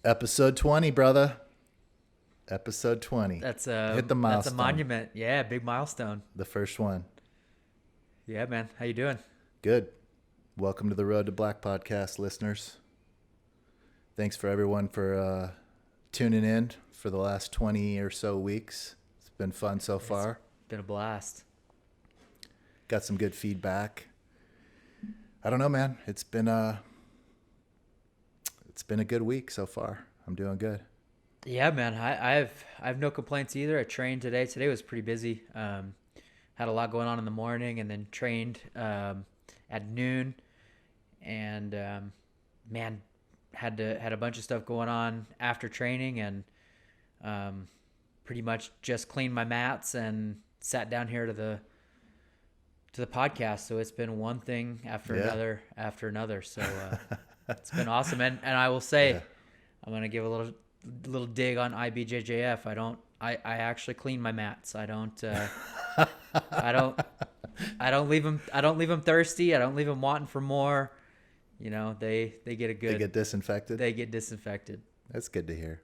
Episode 20, brother. Episode 20. Hit the milestone. That's a monument. Yeah, big milestone. The first one. Yeah, man. How you doing? Good. Welcome to the Road to Black podcast, listeners. Thanks for everyone for tuning in for the last 20 or so weeks. It's been fun so far. It's been a blast. Got some good feedback. I don't know, man. It's been a good week so far. I'm doing good. Yeah, man. I have no complaints either. I trained today. Today was pretty busy. Had a lot going on in the morning, and then trained at noon, and man, had a bunch of stuff going on after training, and pretty much just cleaned my mats and sat down here to the podcast. So it's been one thing after another. So it's been awesome, and I will say, I'm gonna give a little dig on IBJJF. I actually clean my mats. I don't leave them thirsty. I don't leave them wanting for more. You know, they get a good. They get disinfected. They get disinfected. That's good to hear.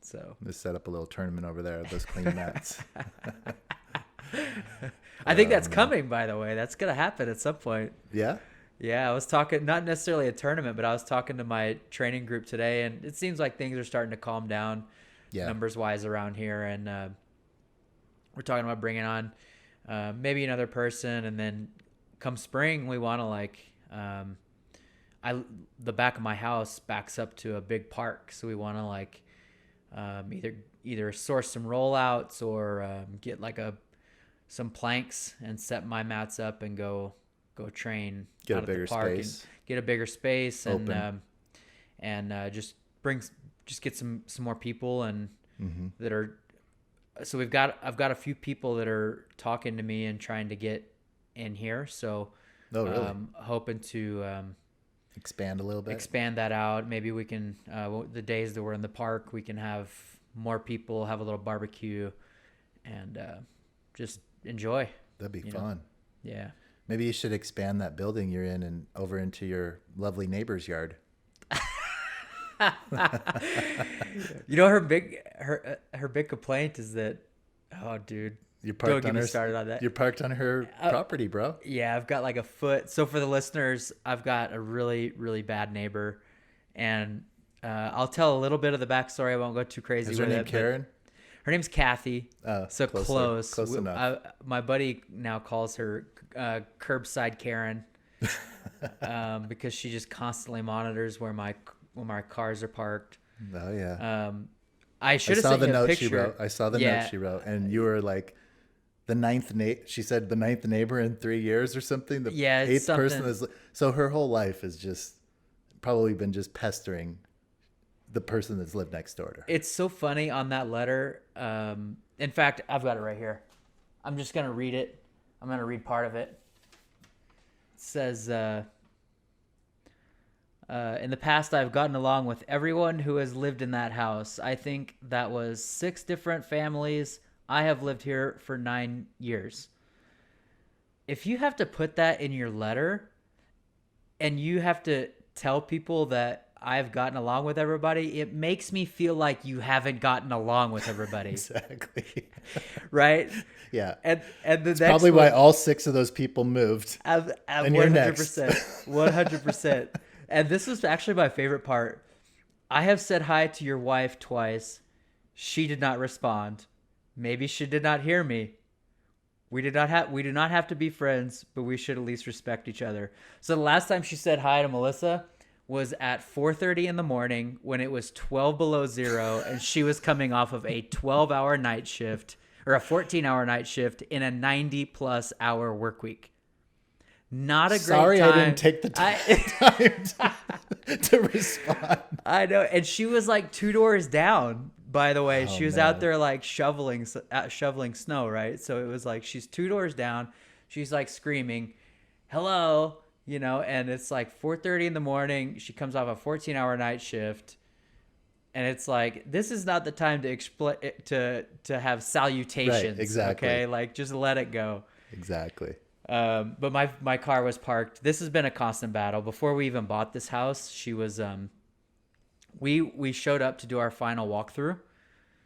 So let's set up a little tournament over there. Those clean mats. I think that's coming. By the way, that's gonna happen at some point. Yeah. Yeah, I was talking, not necessarily a tournament, but I was talking to my training group today, and it seems like things are starting to calm down numbers-wise around here, and we're talking about bringing on maybe another person, and then come spring, we want to, the back of my house backs up to a big park, so we want to, either source some rollouts or get, some planks and set my mats up and go train get out a bigger at the park space. and get a bigger space Open. and just get some more people and that are. So I've got a few people that are talking to me and trying to get in here. So really? Hoping to expand a little bit. Expand that out. Maybe we can the days that we're in the park, we can have more people, have a little barbecue, and just enjoy. That'd be fun. Yeah. Maybe you should expand that building you're in and over into your lovely neighbor's yard. You know, her big complaint is that, oh, dude, Don't get me started on that. You're parked on her property, bro. Yeah, I've got like a foot. So for the listeners, I've got a really, really bad neighbor, and I'll tell a little bit of the backstory. I won't go too crazy Is with her it. name Karen? Her name's Kathy. So close. Close enough. My buddy now calls her curbside Karen because she just constantly monitors where my cars are parked. Oh yeah. I should have sent you a picture. I saw the note she wrote, and you were like she said the ninth neighbor in 3 years or something. The eighth person is. So her whole life has just probably been just pestering the person that's lived next door to her. It's so funny on that letter. In fact, I've got it right here. I'm just going to read it. I'm going to read part of it. It says, in the past, I've gotten along with everyone who has lived in that house. I think that was 6 different families. I have lived here for 9 years. If you have to put that in your letter and you have to tell people that I've gotten along with everybody, it makes me feel like you haven't gotten along with everybody. Exactly. Right? Yeah. And the it's next probably one, why all 6 of those people moved. and 100%. you're next. 100%. And this was actually my favorite part. I have said hi to your wife twice. She did not respond. Maybe she did not hear me. We do not have to be friends, but we should at least respect each other. So the last time she said hi to Melissa was at 4:30 in the morning when it was 12 below zero, and she was coming off of a 12-hour night shift or a 14-hour night shift in a 90-plus hour work week. Not a great time. Sorry, I didn't take the time to respond. I know, and she was like 2 doors down. By the way, she was out there like shoveling snow, right? So it was like she's 2 doors down. She's like screaming, "Hello!" You know, and it's like 4:30 in the morning. She comes off a 14-hour night shift, and it's like this is not the time to have salutations. Right, exactly. Okay, like just let it go. Exactly. But my car was parked. This has been a constant battle. Before we even bought this house, she was we showed up to do our final walkthrough,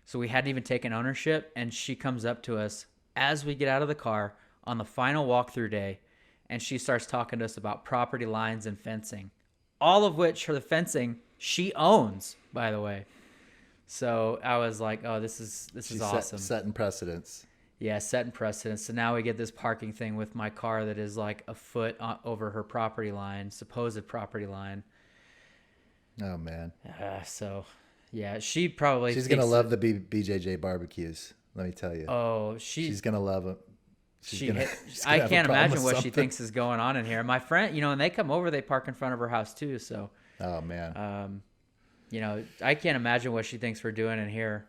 so we hadn't even taken ownership, and she comes up to us as we get out of the car on the final walkthrough day, and she starts talking to us about property lines and fencing, all of which for the fencing she owns, by the way. So I was like, oh, this is awesome. Setting precedents. Yeah, setting precedents. So now we get this parking thing with my car that is like a foot over her property line, supposed property line. Oh man. So yeah, she's gonna love the BJJ barbecues. Let me tell you. Oh, she's gonna love them. I can't imagine what she thinks is going on in here. My friend, you know, and they come over, they park in front of her house too. So. Oh man. You know, I can't imagine what she thinks we're doing in here.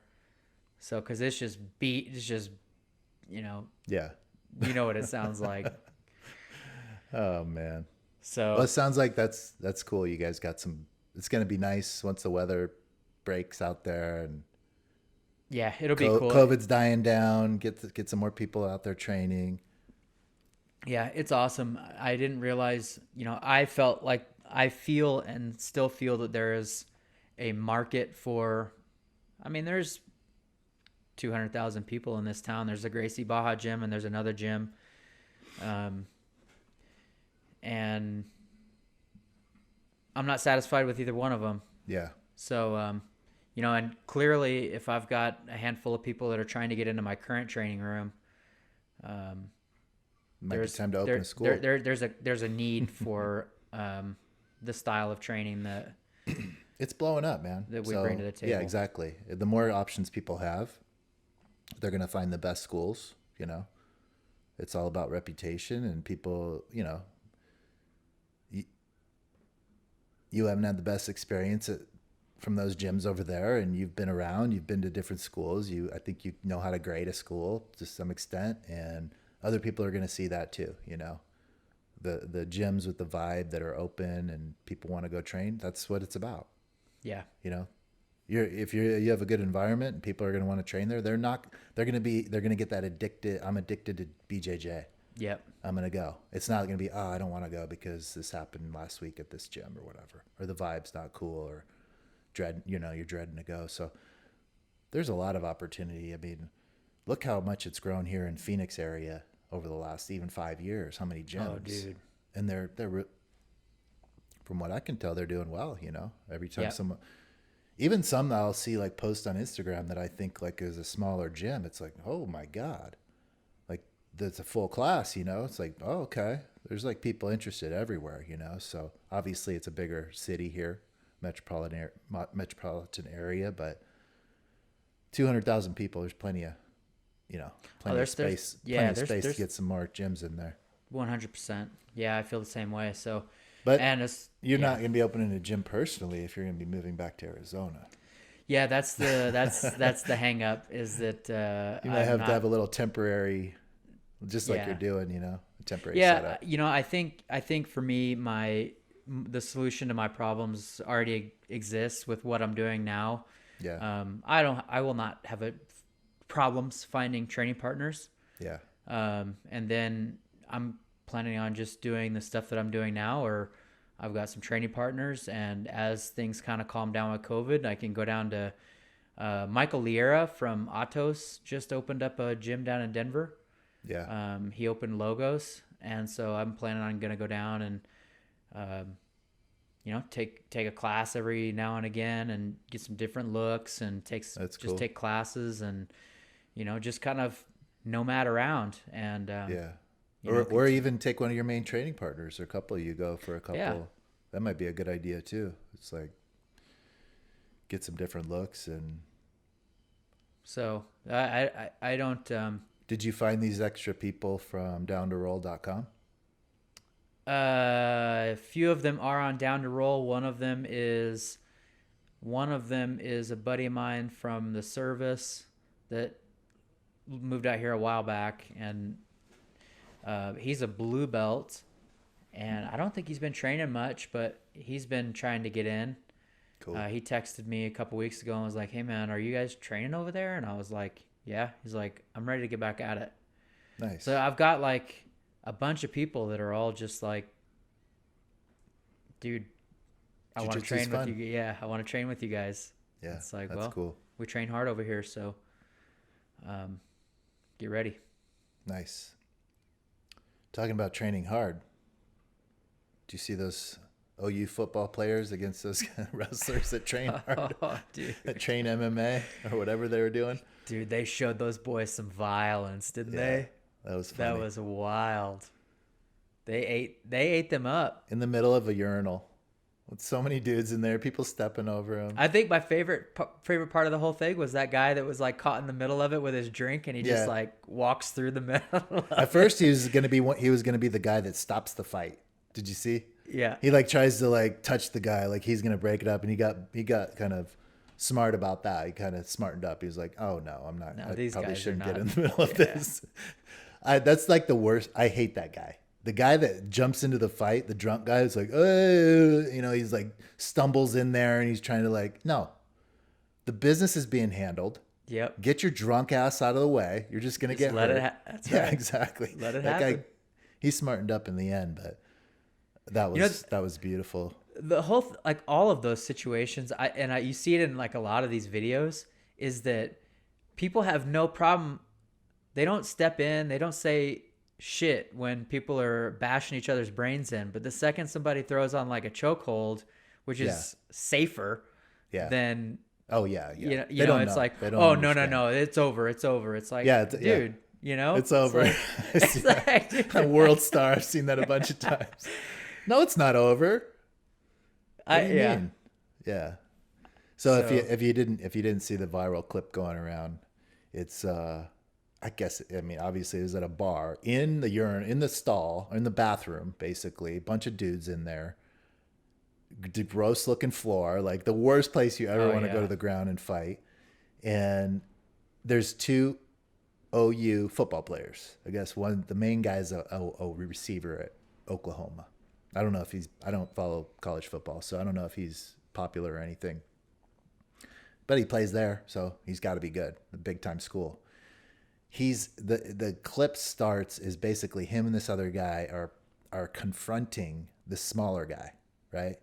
So, because it's just you know. Yeah. You know what it sounds like. Oh man. So. Well, it sounds like that's cool. You guys got some. It's gonna be nice once the weather breaks out there, and yeah, it'll be cool. COVID's dying down. Get some more people out there training. Yeah, it's awesome. I didn't realize. You know, I feel and still feel that there is a market for. I mean, there's 200,000 people in this town. There's a Gracie Baja gym, and there's another gym, and I'm not satisfied with either one of them. Yeah. So, you know, and clearly, if I've got a handful of people that are trying to get into my current training room, might be time to open a school. There's a need for the style of training that it's blowing up, man. That we bring to the table. Yeah, exactly. The more options people have, they're gonna find the best schools. You know, it's all about reputation, and people, you know. You haven't had the best experience from those gyms over there, and you've been around, you've been to different schools. I think you know how to grade a school to some extent, and other people are going to see that too. You know, the gyms with the vibe that are open and people want to go train. That's what it's about. Yeah. You know, if you have a good environment and people are going to want to train there, they're going to get that addicted. I'm addicted to BJJ. Yep. I'm going to go. It's not going to be, I don't want to go because this happened last week at this gym or whatever, or the vibe's not cool, or you're dreading to go. So there's a lot of opportunity. I mean, look how much it's grown here in Phoenix area over the last even 5 years. How many gyms? Oh, dude. And they're from what I can tell, they're doing well, you know, every time even some that I'll see like post on Instagram that I think like is a smaller gym. It's like, oh my God. That's a full class, you know. It's like, oh, okay. There's like people interested everywhere, you know. So obviously it's a bigger city here, metropolitan area, but 200,000 people. There's plenty of, you know, plenty of space to get some more gyms in there. 100%. Yeah, I feel the same way. So, but you're not going to be opening a gym personally if you're going to be moving back to Arizona. Yeah, that's the hang up is that you might have to have a little temporary. Just like you're doing, you know, a temporary setup. You know, I think for me, the solution to my problems already exists with what I'm doing now. Yeah. I will not have problems finding training partners. Yeah. And then I'm planning on just doing the stuff that I'm doing now, or I've got some training partners, and as things kind of calm down with COVID, I can go down to Michael Liera from Atos just opened up a gym down in Denver. Yeah. He opened Logos, and so I'm planning on going to go down and, you know, take a class every now and again and get some different looks and take classes and, you know, just kind of nomad around and or even take one of your main training partners or a couple. You go for a couple. Yeah. That might be a good idea too. It's like get some different looks and. So I don't. Did you find these extra people from downToroll.com? A few of them are on Down to Roll. One of them is a buddy of mine from the service that moved out here a while back, and he's a blue belt, and I don't think he's been training much, but he's been trying to get in. Cool. He texted me a couple weeks ago and was like, "Hey man, are you guys training over there?" And I was like, "Yeah." He's like, "I'm ready to get back at it." Nice. So I've got like a bunch of people that are all just like, dude, I want to train with you. Yeah, I want to train with you guys. Yeah, it's like, that's well, cool. We train hard over here, so get ready. Nice. Talking about training hard. Do you see those OU football players against those wrestlers that train hard? Dude. That train MMA or whatever they were doing? Dude, they showed those boys some violence, didn't they? That was funny. That was wild. They ate them up. In the middle of a urinal. With so many dudes in there, people stepping over him. I think my favorite part of the whole thing was that guy that was like caught in the middle of it with his drink, and he just like walks through the middle. At first, he was gonna be the guy that stops the fight. Did you see? Yeah. He like tries to like touch the guy, like he's gonna break it up, and he got kind of smart about that. He kind of smartened up. He was like, "Oh no, I'm not. I probably shouldn't get in the middle of this." That's like the worst. I hate that guy. The guy that jumps into the fight, the drunk guy, is like, he's like stumbles in there and he's trying to like, no, the business is being handled. Yep. Get your drunk ass out of the way. You're just gonna get hurt. That's yeah, right. exactly. Let it happen. Guy, he smartened up in the end, but that was beautiful. The whole like all of those situations, you see it in like a lot of these videos, is that people have no problem. They don't step in. They don't say shit when people are bashing each other's brains in, but the second somebody throws on like a chokehold, which is safer than you know it's like, oh no, it's over, it's like, dude, you know, it's over. It's like, a world star. I've seen that a bunch of times. No, it's not over. What do you mean? Yeah. So if you didn't see the viral clip going around, it's obviously it was at a bar in the stall, in the bathroom, basically. A bunch of dudes in there. Gross looking floor, like the worst place you ever want to go to the ground and fight. And there's two OU football players. I guess the main guy's a receiver at Oklahoma. I don't know if I don't follow college football, so I don't know if he's popular or anything. But he plays there, so he's got to be good. The big time school. The clip starts is basically him and this other guy are confronting the smaller guy, right?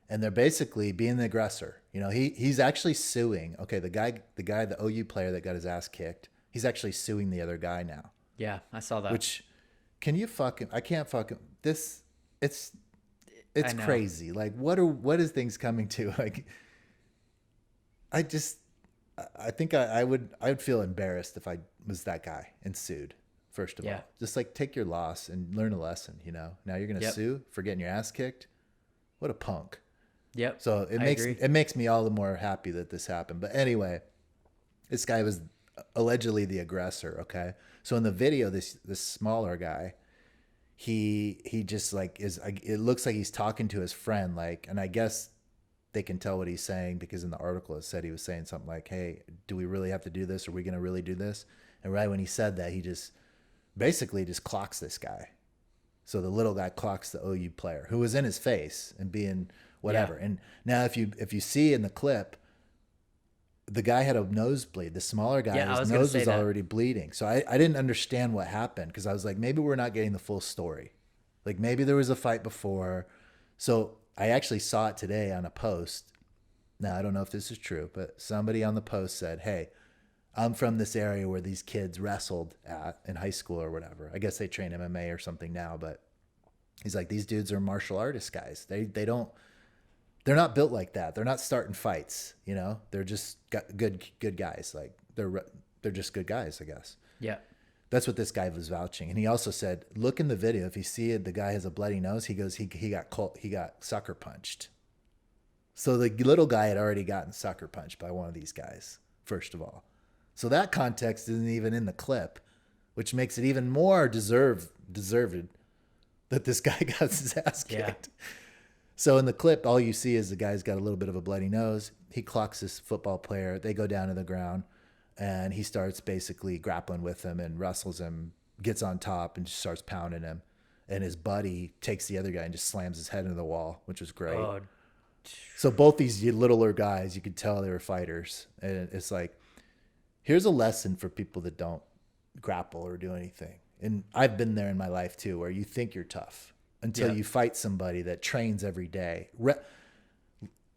And they're basically being the aggressor. You know, he's actually suing. Okay, the OU player that got his ass kicked, he's actually suing the other guy now. Yeah, I saw that. Which, can you fucking? I can't fucking this. It's crazy. Like, what is things coming to? Like, I think I would feel embarrassed if I was that guy and sued. First of all, just like take your loss and learn a lesson. You know, now you're gonna sue for getting your ass kicked. What a punk. Yep. So it makes me all the more happy that this happened. But anyway, this guy was allegedly the aggressor. Okay, so in the video, this smaller guy, he just like it looks like he's talking to his friend, like, and I guess they can tell what he's saying because in the article it said he was saying something like, hey, do we really have to do this? Are we going to really do this? And right when he said that, he just basically just clocks this guy. So the little guy clocks the OU player who was in his face and being whatever. Yeah. And now if you see in the clip, the guy had a nosebleed. The smaller guy, his nose was already bleeding. So I didn't understand what happened because I was like, maybe we're not getting the full story. Like maybe there was a fight before. So I actually saw it today on a post. Now, I don't know if this is true, but somebody on the post said, hey, I'm from this area where these kids wrestled at in high school or whatever. I guess they train MMA or something now, but he's like, these dudes are martial artist guys. They're not built like that. They're not starting fights, you know? They're just good guys. Like they're just good guys, I guess. Yeah. That's what this guy was vouching. And he also said, look in the video. If you see it, the guy has a bloody nose. He goes, he got sucker punched. So the little guy had already gotten sucker punched by one of these guys, first of all. So that context isn't even in the clip, which makes it even more deserved that this guy got his ass kicked. Yeah. So in the clip, all you see is the guy's got a little bit of a bloody nose. He clocks this football player. They go down to the ground. And he starts basically grappling with him and wrestles him, gets on top and just starts pounding him. And his buddy takes the other guy and just slams his head into the wall, which was great. Oh. So both these littler guys, you could tell they were fighters. And it's like, here's a lesson for people that don't grapple or do anything. And I've been there in my life too, where you think you're tough until you fight somebody that trains every day.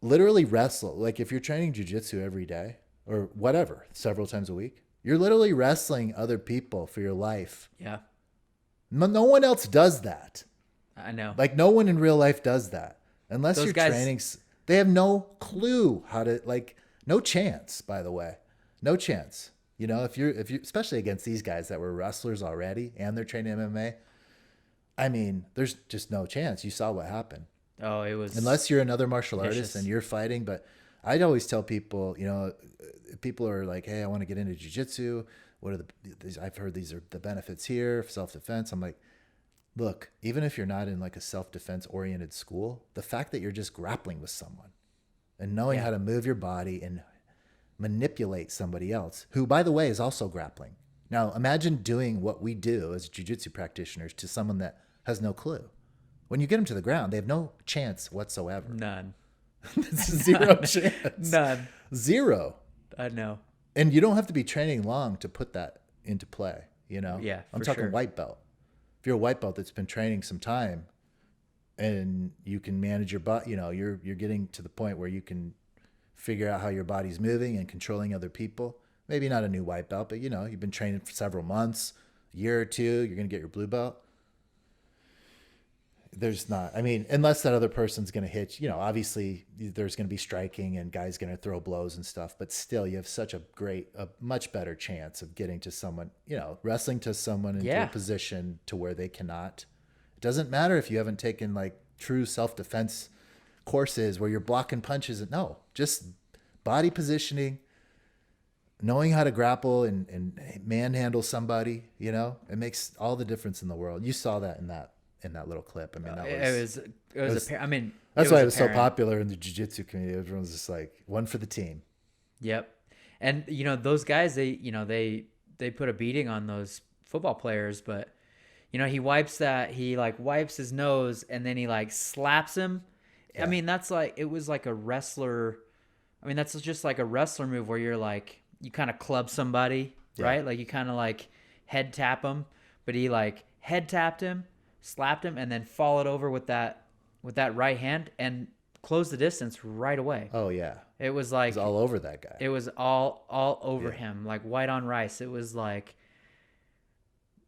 literally wrestle. Like if you're training jiu-jitsu every day or whatever, several times a week, you're literally wrestling other people for your life. Yeah. No one else does that. I know. Like no one in real life does that. Unless Those you're guys, training, they have no clue how to, like, no chance, by the way. No chance. You know, if you especially against these guys that were wrestlers already and they're training MMA, I mean, there's just no chance. You saw what happened. Oh, it was, unless you're another martial vicious. artist and you're fighting. But I'd always tell people, you know, people are like, hey, I want to get into jiu-jitsu. What are I've heard these are the benefits here, self-defense. I'm like, look, even if you're not in like a self-defense oriented school, the fact that you're just grappling with someone and knowing how to move your body and manipulate somebody else, who, by the way, is also grappling. Now, imagine doing what we do as jiu-jitsu practitioners to someone that has no clue. When you get them to the ground, they have no chance whatsoever. None. Zero chance. None. Zero. I know. And you don't have to be training long to put that into play, you know? Yeah, I'm talking white belt. If you're a white belt that's been training some time and you can manage your body, you know, you're getting to the point where you can figure out how your body's moving and controlling other people. Maybe not a new white belt, but you know, you've been training for several months, a year or two, you're going to get your blue belt. There's not, I mean, unless that other person's going to hit, you know, obviously there's going to be striking and guys going to throw blows and stuff, but still you have such a much better chance of getting to someone, you know, wrestling to someone into a position to where they cannot. It doesn't matter if you haven't taken like true self-defense courses where you're blocking punches. No, just body positioning, knowing how to grapple and manhandle somebody, you know, it makes all the difference in the world. You saw that in that little clip. I mean, that was I mean, that's why it was so popular in the jiu-jitsu community. Everyone was just like, one for the team. Yep. And you know, those guys, they put a beating on those football players, but you know, he wipes his nose and then he like slaps him. Yeah. I mean, it was like a wrestler. I mean, that's just like a wrestler move where you're like, you kind of club somebody, right? Like you kind of like head tap him, but he like head tapped him, slapped him, and then followed over with that right hand and closed the distance right away. Oh yeah. It was like, it was all over that guy. It was all over him, like white on rice. It was like,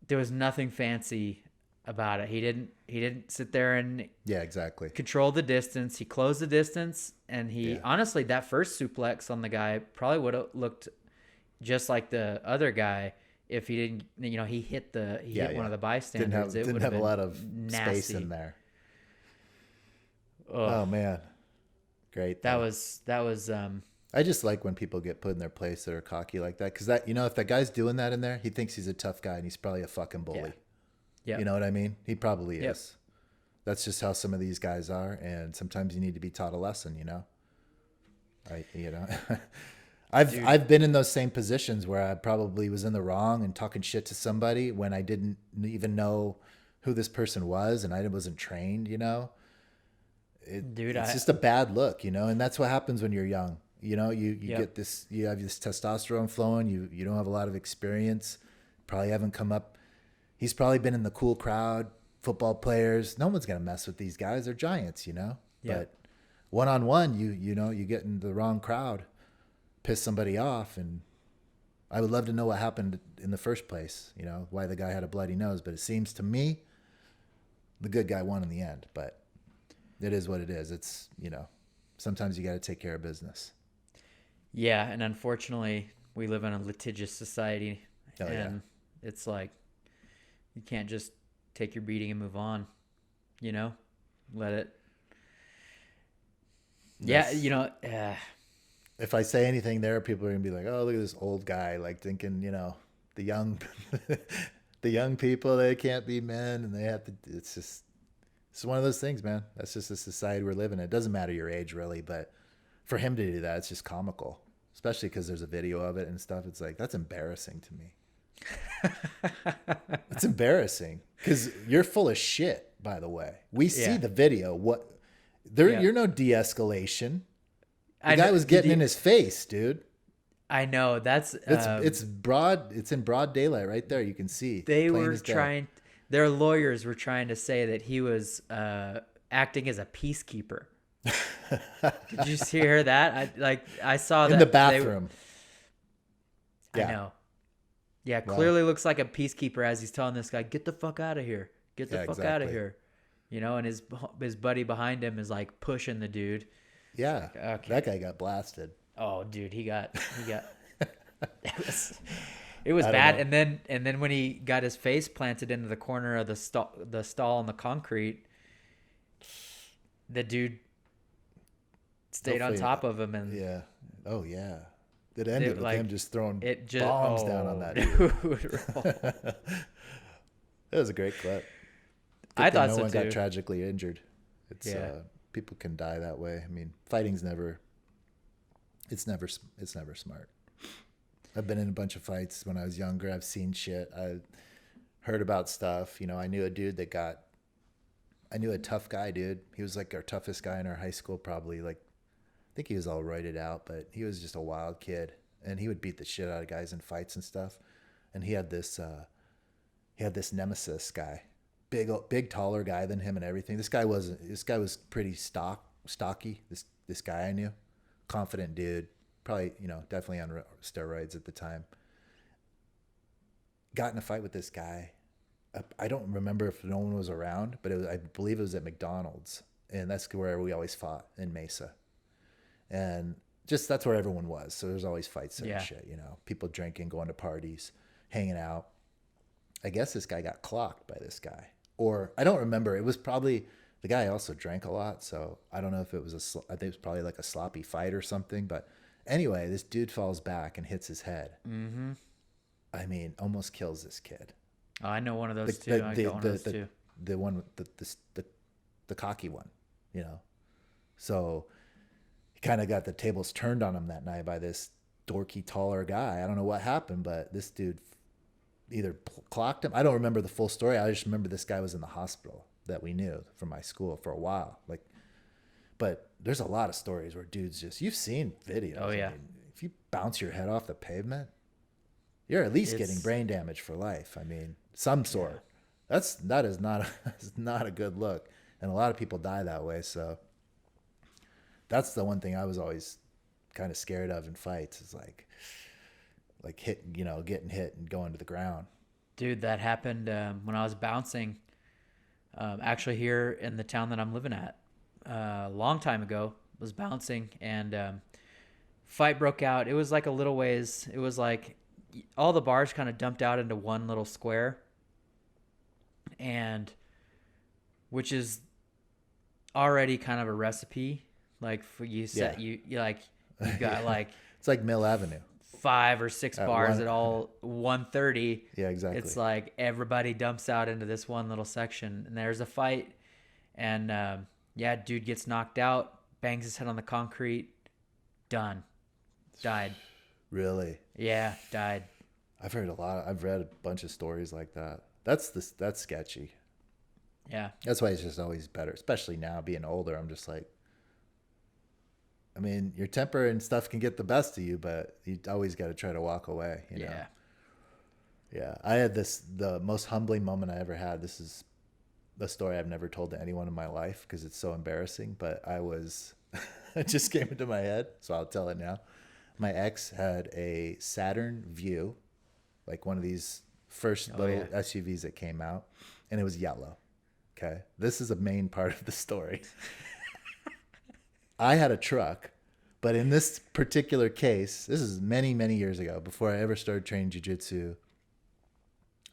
there was nothing fancy about it. He didn't sit there and exactly control the distance. He closed the distance, and he honestly, that first suplex on the guy probably would have looked just like the other guy if he didn't, you know, he hit one of the bystanders. Didn't have a lot of space in there. Oh man, great. That was. I just like when people get put in their place that are cocky like that, because that, you know, if that guy's doing that in there, he thinks he's a tough guy and he's probably a fucking bully. Yeah. You know what I mean? He probably is. That's just how some of these guys are, and sometimes you need to be taught a lesson, you know? Right, you know? I've been in those same positions where I probably was in the wrong and talking shit to somebody when I didn't even know who this person was and I wasn't trained, you know? It's just a bad look, you know? And that's what happens when you're young. You know, you get this, you have this testosterone flowing, you don't have a lot of experience, probably haven't come up. He's probably been in the cool crowd, football players. No one's going to mess with these guys. They're giants, you know? Yeah. But one-on-one, you know, you get in the wrong crowd, piss somebody off. And I would love to know what happened in the first place, you know, why the guy had a bloody nose. But it seems to me the good guy won in the end. But it is what it is. It's, you know, sometimes you got to take care of business. Yeah, and unfortunately, we live in a litigious society, it's like you can't just take your beating and move on, you know? Let it. Yeah, you know. If I say anything there, people are gonna be like, "Oh, look at this old guy," like thinking, you know, the young people, they can't be men, and they have to. It's one of those things, man. That's just the society we're living in. It doesn't matter your age, really, but for him to do that, it's just comical, especially because there's a video of it and stuff. It's like, that's embarrassing to me. It's embarrassing because you're full of shit, by the way. We see the video. You're no de-escalation. The guy was getting in his face, dude. I know. It's in broad daylight right there. You can see. Their lawyers were trying to say that he was acting as a peacekeeper. Did you hear that? I saw that in the bathroom. I know. Yeah, clearly looks like a peacekeeper as he's telling this guy, "Get the fuck out of here! Get the fuck out of here!" You know, and his buddy behind him is like pushing the dude. Yeah, like, okay. That guy got blasted. Oh, dude, he got. It was bad. And then when he got his face planted into the corner of the stall on the concrete, the dude stayed on top of him, and yeah. Oh yeah. It ended with him just throwing bombs down on that dude. It was a great clip. I thought no so one too. got tragically injured. It's people can die that way. I mean, fighting's never. It's never smart. I've been in a bunch of fights when I was younger. I've seen shit. I heard about stuff. You know, I knew a dude that got. I knew a tough guy, dude. He was like our toughest guy in our high school, probably. Like, I think he was all roided out, but he was just a wild kid, and he would beat the shit out of guys in fights and stuff. And he had this nemesis guy, big taller guy than him and everything. This guy was pretty stocky. This guy I knew, confident dude, probably, you know, definitely on steroids at the time. Got in a fight with this guy. I don't remember if no one was around, but I believe it was at McDonald's, and that's where we always fought in Mesa. And just that's where everyone was. So there's always fights there and shit, you know, people drinking, going to parties, hanging out. I guess this guy got clocked by this guy, or I don't remember. It was probably the guy also drank a lot, so I don't know if it was I think it was probably like a sloppy fight or something. But anyway, this dude falls back and hits his head. Mm-hmm. I mean, almost kills this kid. Oh, I know one of those too. I got one of those too. The one, the cocky one, you know. So he kind of got the tables turned on him that night by this dorky, taller guy. I don't know what happened, but this dude either clocked him. I don't remember the full story. I just remember this guy was in the hospital that we knew from my school for a while. Like, but there's a lot of stories where dudes just, you've seen videos. Oh yeah. I mean, if you bounce your head off the pavement, you're at least getting brain damage for life. I mean, some sort. Yeah. That is not a good look, and a lot of people die that way. So that's the one thing I was always kind of scared of in fights. Is like getting hit and going to the ground. Dude, that happened when I was bouncing. Actually, here in the town that I'm living at, a long time ago, was bouncing, and fight broke out. It was like a little ways. It was like all the bars kind of dumped out into one little square, and which is already kind of a recipe. Like for you set you like you've got like it's like Mill Avenue. 5 or 6 bars at all 130. Yeah, exactly. It's like everybody dumps out into this one little section, and there's a fight, and dude gets knocked out, bangs his head on the concrete, done, died. Really? Yeah, died. I've read a bunch of stories like that. That's sketchy. Yeah. That's why it's just always better, especially now being older. I'm just like, I mean, your temper and stuff can get the best of you, but you always got to try to walk away. You know? Yeah. I had the most humbling moment I ever had. This is a story I've never told to anyone in my life because it's so embarrassing, but it just came into my head, so I'll tell it now. My ex had a Saturn Vue, like one of these first little SUVs that came out, and it was yellow. Okay. This is a main part of the story. I had a truck, but in this particular case, this is many, many years ago, before I ever started training jiu-jitsu.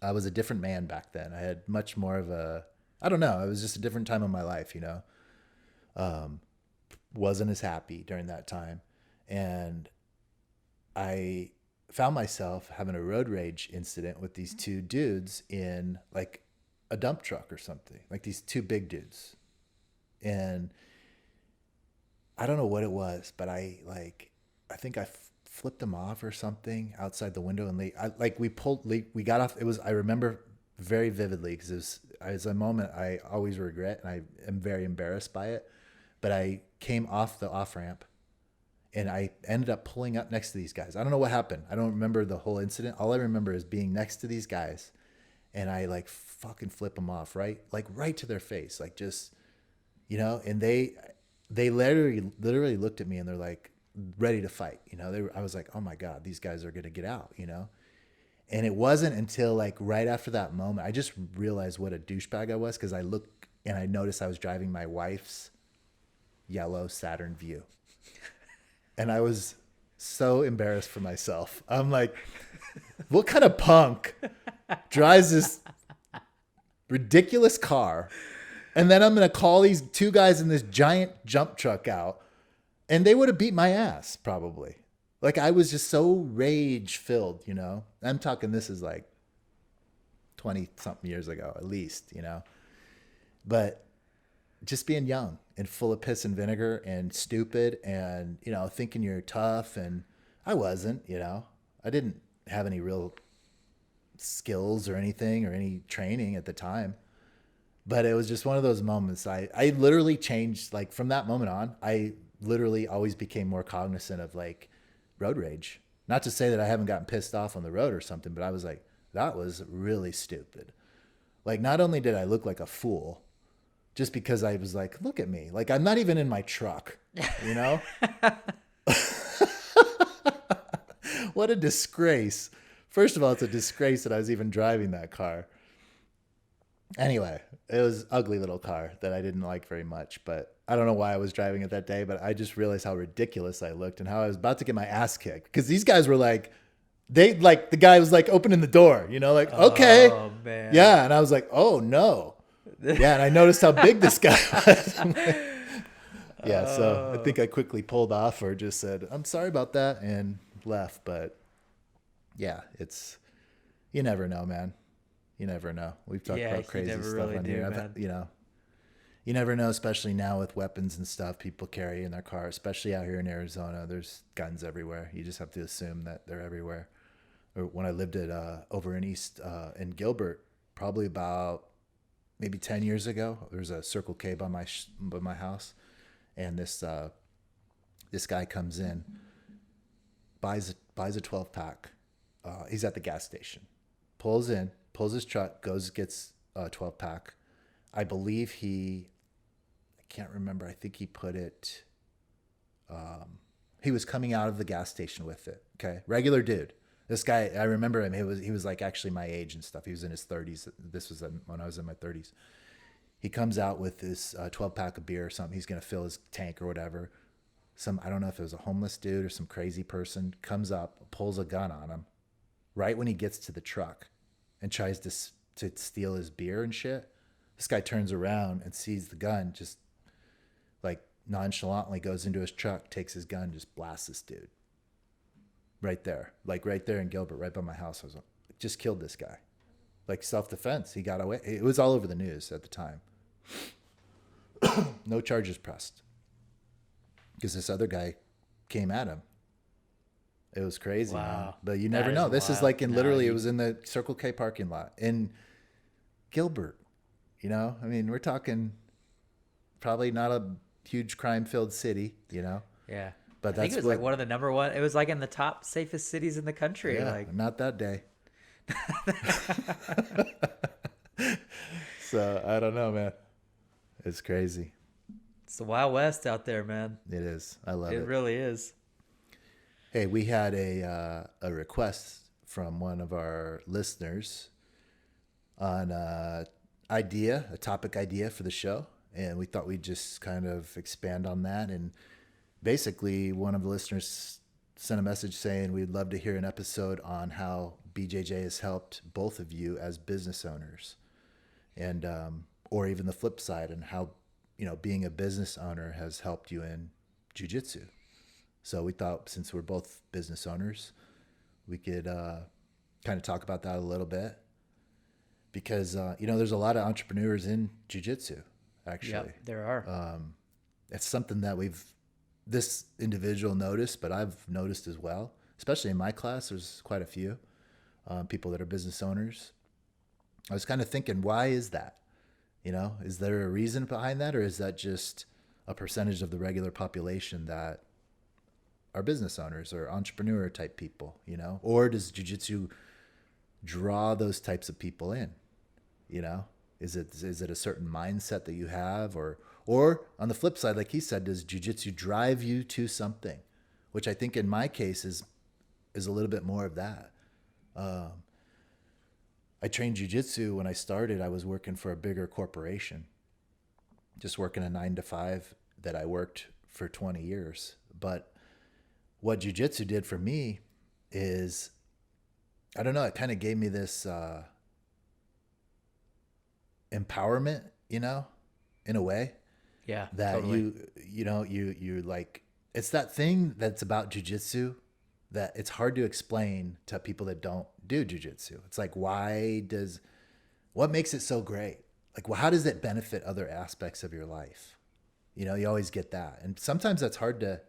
I was a different man back then. I had much more of I don't know, it was just a different time in my life, you know. Wasn't as happy during that time. And I found myself having a road rage incident with these two dudes in like a dump truck or something, like these two big dudes. And I don't know what it was, but I think I flipped them off or something outside the window, and we got off. I remember very vividly because it was a moment I always regret, and I am very embarrassed by it. But I came off the off ramp, and I ended up pulling up next to these guys. I don't know what happened. I don't remember the whole incident. All I remember is being next to these guys, and I like fucking flip them off right to their face, like just, you know, and they literally looked at me and they're like ready to fight. I was like, oh my God, these guys are going to get out, And it wasn't until like right after that moment, I just realized what a douchebag I was. Cause I looked and I noticed I was driving my wife's yellow Saturn Vue. And I was so embarrassed for myself. I'm like, what kind of punk drives this ridiculous car? And then I'm going to call these two guys in this giant jump truck out, and they would have beat my ass probably. Like I was just so rage filled, I'm talking, this is like 20 something years ago, at least, but just being young and full of piss and vinegar and stupid and, thinking you're tough. And I wasn't, I didn't have any real skills or anything or any training at the time. But it was just one of those moments. I literally changed, like from that moment on, I literally always became more cognizant of like road rage. Not to say that I haven't gotten pissed off on the road or something, but I was like, that was really stupid. Like not only did I look like a fool, just because I was like, look at me. Like I'm not even in my truck, What a disgrace. First of all, it's a disgrace that I was even driving that car. Anyway, it was an ugly little car that I didn't like very much, but I don't know why I was driving it that day, but I just realized how ridiculous I looked and how I was about to get my ass kicked. Because these guys were like, the guy was like opening the door, like, okay. Oh, man. Yeah. And I was like, oh no. Yeah. And I noticed how big this guy was. Yeah. So I think I quickly pulled off or just said, I'm sorry about that, and left. But yeah, you never know, man. You never know. We've talked about crazy stuff really on here. Man. You never know, especially now with weapons and stuff people carry in their car, especially out here in Arizona. There's guns everywhere. You just have to assume that they're everywhere. Or when I lived at over in in Gilbert, probably about maybe 10 years ago, there was a Circle K by my house, and this guy comes in, buys a 12-pack. He's at the gas station, pulls his truck, gets a 12-pack. I believe I can't remember. I think he put it, he was coming out of the gas station with it. Okay. Regular dude. This guy, I remember him. He was like actually my age and stuff. He was in his 30s. This was when I was in my 30s. He comes out with this 12-pack of beer or something. He's going to fill his tank or whatever. I don't know if it was a homeless dude or some crazy person, comes up, pulls a gun on him right when he gets to the truck and tries to steal his beer and shit. This guy turns around and sees the gun, just like nonchalantly goes into his truck, takes his gun, just blasts this dude. Right there in Gilbert, right by my house. I was like, just killed this guy. Like self-defense. He got away. It was all over the news at the time. No charges pressed. Because this other guy came at him. It was crazy, man. But you never know. This is like it was in the Circle K parking lot in Gilbert. I mean, we're talking probably not a huge crime-filled city, Yeah. But I think it was like one of the number one. It was like in the top safest cities in the country. Yeah, like not that day. So I don't know, man. It's crazy. It's the Wild West out there, man. It is. I love it. It really is. Hey, we had a request from one of our listeners on a topic idea for the show, and we thought we'd just kind of expand on that. And basically, one of the listeners sent a message saying we'd love to hear an episode on how BJJ has helped both of you as business owners, and or even the flip side, and how being a business owner has helped you in Jiu Jitsu. So we thought, since we're both business owners, we could kind of talk about that a little bit, because there's a lot of entrepreneurs in Jiu Jitsu. Actually, yep, there are. It's something that this individual noticed, but I've noticed as well, especially in my class. There's quite a few people that are business owners. I was kind of thinking, why is that? Is there a reason behind that, or is that just a percentage of the regular population that are business owners or entrepreneur type people, or does jiu-jitsu draw those types of people in? Is it a certain mindset that you have, or Or on the flip side, like he said, does jiu-jitsu drive you to something? Which I think in my case is a little bit more of that. I trained jiu-jitsu when I started. I was working for a bigger corporation, just working a 9 to 5 that I worked for 20 years. But what jiu-jitsu did for me is, I don't know, it kind of gave me this empowerment, you know, in a way. Yeah, that totally. you like, it's that thing that's about jiu-jitsu that it's hard to explain to people that don't do jiu-jitsu. It's like, what makes it so great? Like, well, how does it benefit other aspects of your life? You know, you always get that. And sometimes that's hard to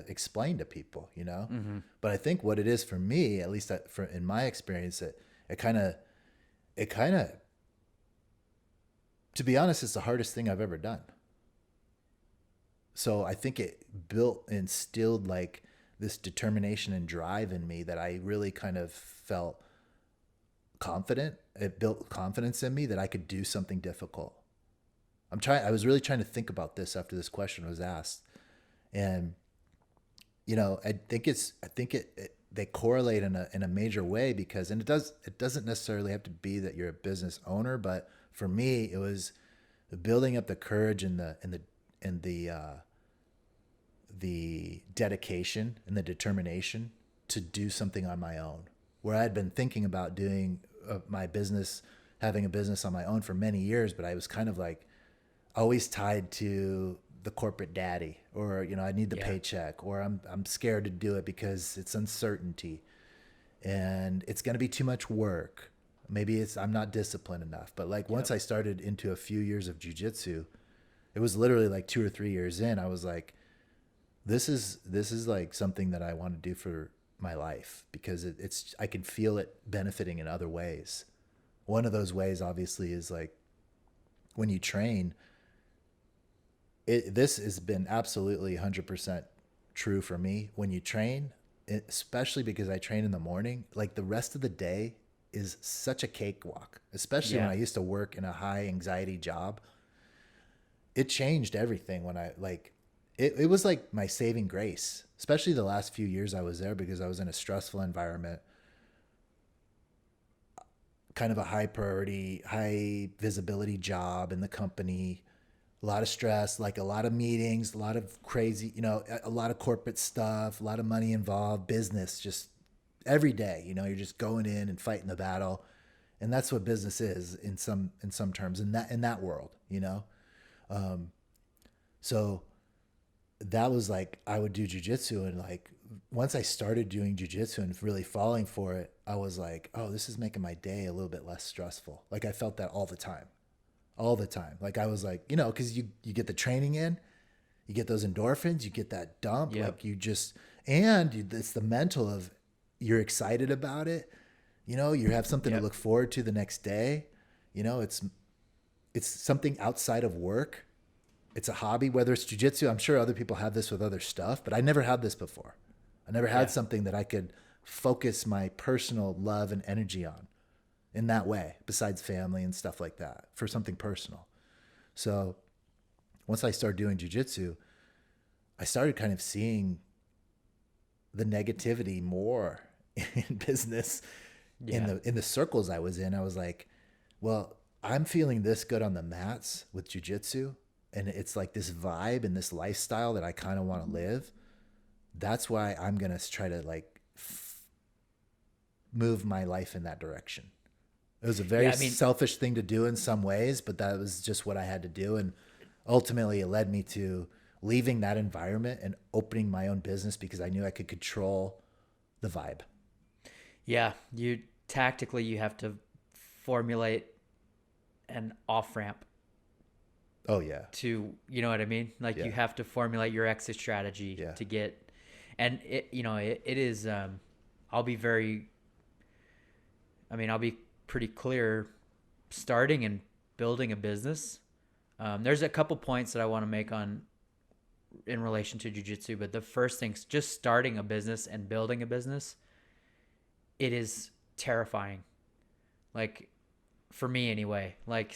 explain to people, you know? Mm-hmm. But I think what it is for me, at least in my experience, it kind of, to be honest, it's the hardest thing I've ever done. So I think it instilled like this determination and drive in me that I really kind of felt confident. It built confidence in me that I could do something difficult. I was really trying to think about this after this question was asked. And, you know, I think they correlate in a major way because, and it doesn't necessarily have to be that you're a business owner, but for me, it was building up the courage and the dedication and the determination to do something on my own, where I had been thinking about doing my business, having a business on my own for many years, but I was kind of like always tied to the corporate daddy, or, you know, I need the paycheck, or I'm scared to do it because it's uncertainty and it's going to be too much work. Maybe I'm not disciplined enough. But like once I started into a few years of jiu-jitsu, it was literally like 2 or 3 years in, I was like, this is like something that I want to do for my life, because I can feel it benefiting in other ways. One of those ways obviously is like when you train, this has been absolutely 100% true for me. When you train, especially because I train in the morning, like the rest of the day is such a cakewalk, especially when I used to work in a high anxiety job. It changed everything when it was like my saving grace, especially the last few years I was there, because I was in a stressful environment, kind of a high priority, high visibility job in the company, a lot of stress, like a lot of meetings, a lot of crazy, you know, a lot of corporate stuff, a lot of money involved, business, just every day, you know, you're just going in and fighting the battle. And that's what business is in some terms, in that world, you know? So that was like, I would do jiu-jitsu, and like, once I started doing jiu-jitsu and really falling for it, I was like, oh, this is making my day a little bit less stressful. Like I felt that all the time. Like I was like, you know, cause you get the training in, you get those endorphins, you get that dump, like it's the mental of, you're excited about it. You know, you have something to look forward to the next day. You know, it's something outside of work. It's a hobby, whether it's jiu-jitsu. I'm sure other people have this with other stuff, but I never had this before. I never had something that I could focus my personal love and energy on in that way, besides family and stuff like that, for something personal. So once I started doing jiu-jitsu, I started kind of seeing the negativity more in business, in the circles I was in. I was like, well, I'm feeling this good on the mats with jiu-jitsu, and it's like this vibe and this lifestyle that I kind of want to live. That's why I'm going to try to like move my life in that direction. It was a very selfish thing to do in some ways, but that was just what I had to do. And ultimately it led me to leaving that environment and opening my own business, because I knew I could control the vibe. Yeah. You have to formulate an off ramp. Oh yeah. To, you know what I mean? Like you have to formulate your exit strategy to get, and it, you know, it is, I'll be pretty clear, starting and building a business. There's a couple points that I want to make in relation to jiu-jitsu, but the first thing's just starting a business and building a business. It is terrifying. Like for me anyway. Like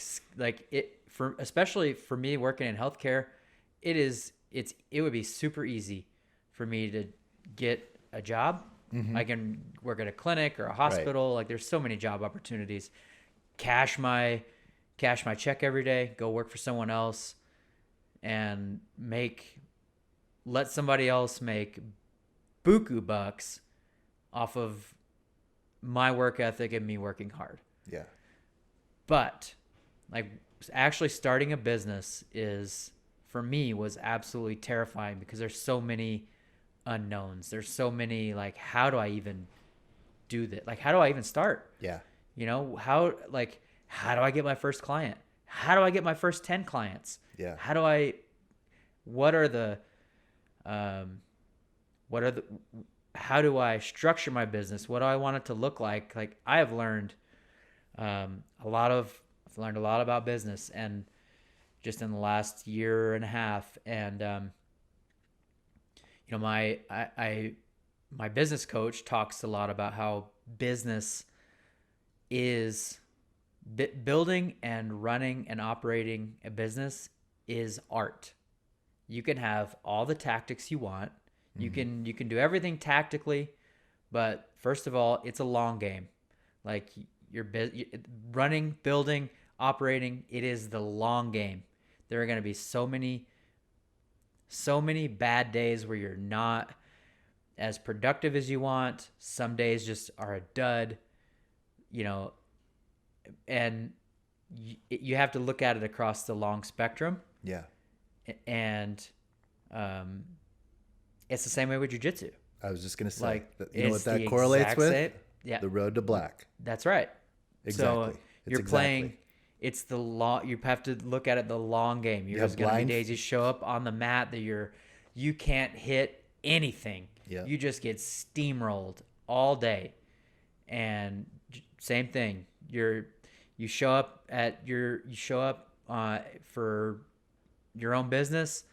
it for especially for me working in healthcare, it would be super easy for me to get a job. Mm-hmm. I can work at a clinic or a Right. hospital. Like there's so many job opportunities. Cash my check every day, go work for someone else and let somebody else make buku bucks off of my work ethic and me working hard. Yeah. But like actually starting a business for me was absolutely terrifying because there's so many unknowns. There's so many like, how do I even do that? Like, how do I even start? Yeah. You know, how do I get my first client? How do I get my first 10 clients? Yeah. What are the how do I structure my business? What do I want it to look like? Like I have learned I've learned a lot about business and just in the last year and a half. And, my business coach talks a lot about how business is building and running and operating a business is art. You can have all the tactics you want. You can do everything tactically, but first of all, it's a long game. Like you're running, building, operating, it is the long game. There are going to be so many bad days where you're not as productive as you want. Some days just are a dud, and you have to look at it across the long spectrum. Yeah. And it's the same way with Jiu Jitsu. I was just going to say, Like, you know what that correlates with? same. Yeah. The road to black. That's right. Exactly. So you're playing. It's the long. You have to look at it the long game. There's going to be days you show up on the mat that you can't hit anything. Yeah. You just get steamrolled all day, and same thing. You show up for your own business.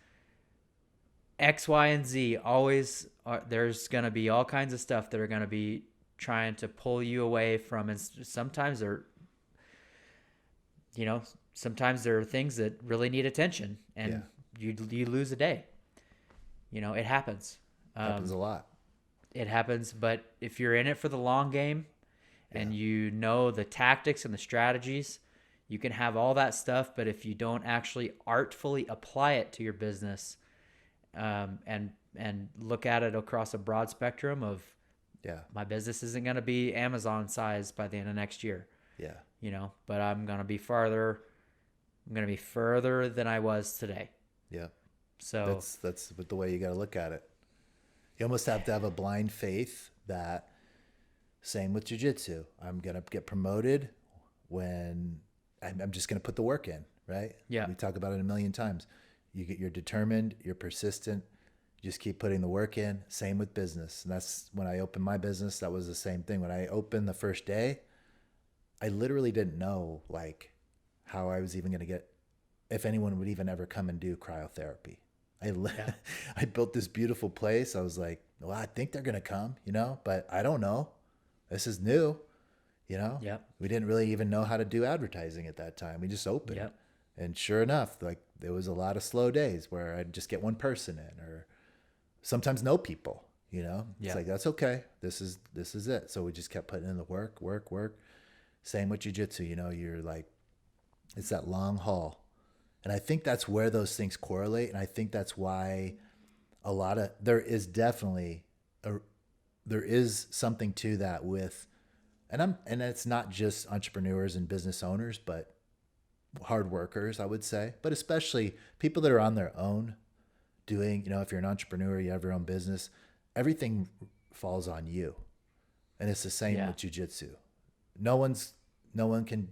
X, Y, and Z always there's going to be all kinds of stuff that are going to be trying to pull you away from, and sometimes there are things that really need attention, and you lose a day. It happens. Happens a lot. It happens, but if you're in it for the long game and you know the tactics and the strategies, you can have all that stuff, but if you don't actually artfully apply it to your business, and look at it across a broad spectrum of, my business isn't going to be Amazon size by the end of next year. Yeah. But I'm going to be further than I was today. Yeah. So that's the way you got to look at it. You almost have to have a blind faith that, same with jiu-jitsu. I'm going to get promoted when I'm just going to put the work in, right? Yeah. We talk about it a million times. You're determined, you're persistent, you just keep putting the work in. Same with business. And that's when I opened my business, that was the same thing. When I opened the first day, I literally didn't know like how I was even going to get, if anyone would even ever come and do cryotherapy. I built this beautiful place. I was like, well, I think they're going to come, but I don't know. This is new, Yep. We didn't really even know how to do advertising at that time. We just opened. Yep. And sure enough, like there was a lot of slow days where I'd just get one person in, or sometimes no people, It's like, that's okay. This is it. So we just kept putting in the work. Same with jiu-jitsu, you're like, it's that long haul. And I think that's where those things correlate. And I think that's why there is definitely there is something to that with, and it's not just entrepreneurs and business owners, but hard workers, I would say, but especially people that are on their own doing, if you're an entrepreneur, you have your own business, everything falls on you. And it's the same with jiu-jitsu. No one can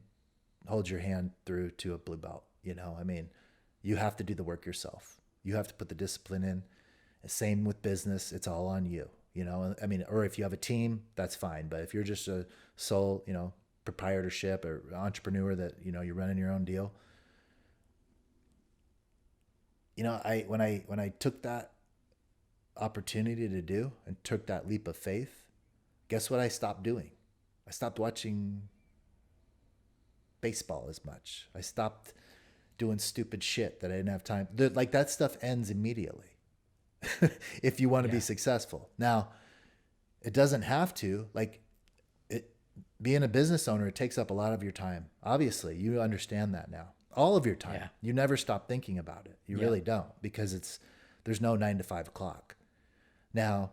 hold your hand through to a blue belt. You have to do the work yourself. You have to put the discipline in. Same with business. It's all on you, or if you have a team, that's fine. But if you're just a sole, proprietorship or entrepreneur that, you're running your own deal. When I took that opportunity to do and took that leap of faith, guess what I stopped doing? I stopped watching baseball as much. I stopped doing stupid shit that I didn't have time. Like that stuff ends immediately if you want to be successful. Now, it doesn't have to. Like being a business owner, it takes up a lot of your time. Obviously, you understand that now. All of your time. Yeah. You never stop thinking about it. You really don't, because there's no 9 to 5 o'clock. Now,